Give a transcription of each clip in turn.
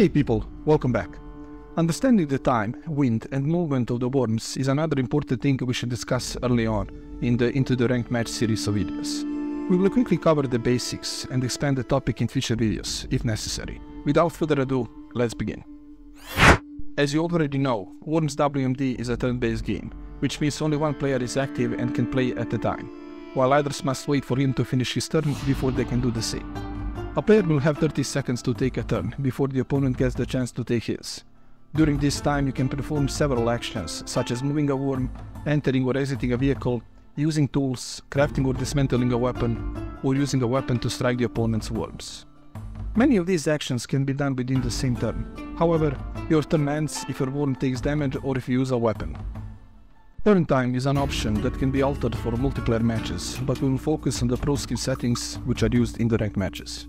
Hey people, welcome back. Understanding the time, wind and movement of the worms is another important thing we should discuss early on in the Into the Ranked Match series of videos. We will quickly cover the basics and expand the topic in future videos, if necessary. Without further ado, let's begin. As you already know, Worms WMD is a turn-based game, which means only one player is active and can play at a time, while others must wait for him to finish his turn before they can do the same. A player will have 30 seconds to take a turn before the opponent gets the chance to take his. During this time you can perform several actions, such as moving a worm, entering or exiting a vehicle, using tools, crafting or dismantling a weapon, or using a weapon to strike the opponent's worms. Many of these actions can be done within the same turn. However, your turn ends if your worm takes damage or if you use a weapon. Turn time is an option that can be altered for multiplayer matches, but we will focus on the pro skill settings which are used in the ranked matches.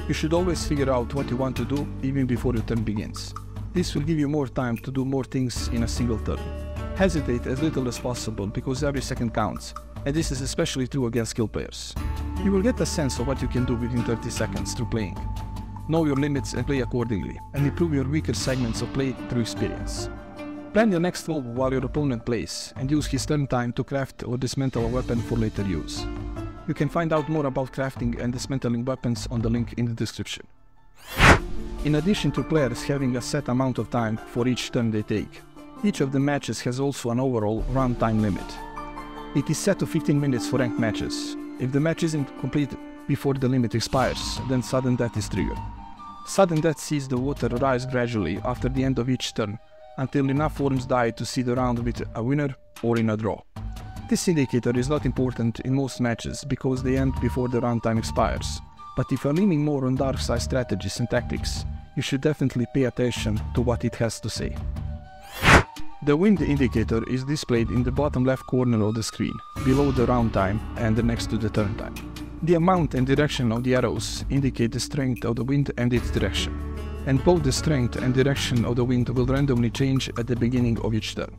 You should always figure out what you want to do even before your turn begins. This will give you more time to do more things in a single turn. Hesitate as little as possible because every second counts, and this is especially true against skill players. You will get a sense of what you can do within 30 seconds through playing. Know your limits and play accordingly, and improve your weaker segments of play through experience. Plan your next move while your opponent plays, and use his turn time to craft or dismantle a weapon for later use. You can find out more about crafting and dismantling weapons on the link in the description. In addition to players having a set amount of time for each turn they take, each of the matches has also an overall run time limit. It is set to 15 minutes for ranked matches. If the match isn't completed before the limit expires, then sudden death is triggered. Sudden death sees the water rise gradually after the end of each turn, until enough worms die to see the round with a winner or in a draw. This indicator is not important in most matches because they end before the runtime expires, but if you're leaning more on dark side strategies and tactics, you should definitely pay attention to what it has to say. The wind indicator is displayed in the bottom left corner of the screen, below the round time and next to the turn time. The amount and direction of the arrows indicate the strength of the wind and its direction, and both the strength and direction of the wind will randomly change at the beginning of each turn.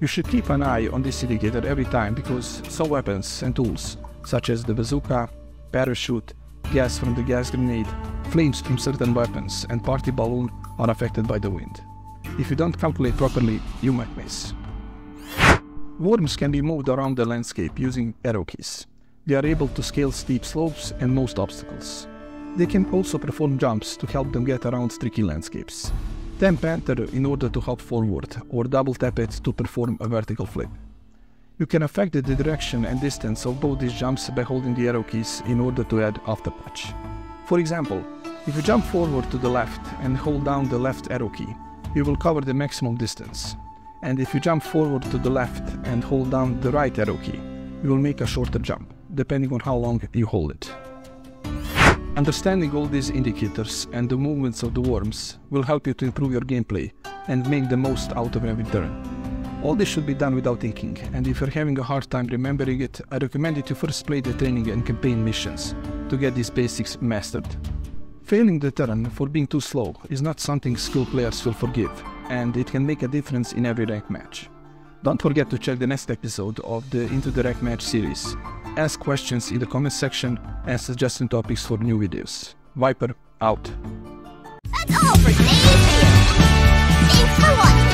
You should keep an eye on this indicator every time because some weapons and tools, such as the bazooka, parachute, gas from the gas grenade, flames from certain weapons, and party balloon are affected by the wind. If you don't calculate properly, you might miss. Worms can be moved around the landscape using arrow keys. They are able to scale steep slopes and most obstacles. They can also perform jumps to help them get around tricky landscapes. Tap enter in order to hop forward, or double tap it to perform a vertical flip. You can affect the direction and distance of both these jumps by holding the arrow keys in order to add after touch. For example, if you jump forward to the left and hold down the left arrow key, you will cover the maximum distance. And if you jump forward to the left and hold down the right arrow key, you will make a shorter jump, depending on how long you hold it. Understanding all these indicators and the movements of the worms will help you to improve your gameplay and make the most out of every turn. All this should be done without thinking, and if you're having a hard time remembering it, I recommend you to first play the training and campaign missions to get these basics mastered. Failing the turn for being too slow is not something skilled players will forgive, and it can make a difference in every ranked match. Don't forget to check the next episode of the Into the Ranked Match series. Ask questions in the comment section and suggest topics for new videos. Viper out. That's all for today's video. Thanks for watching.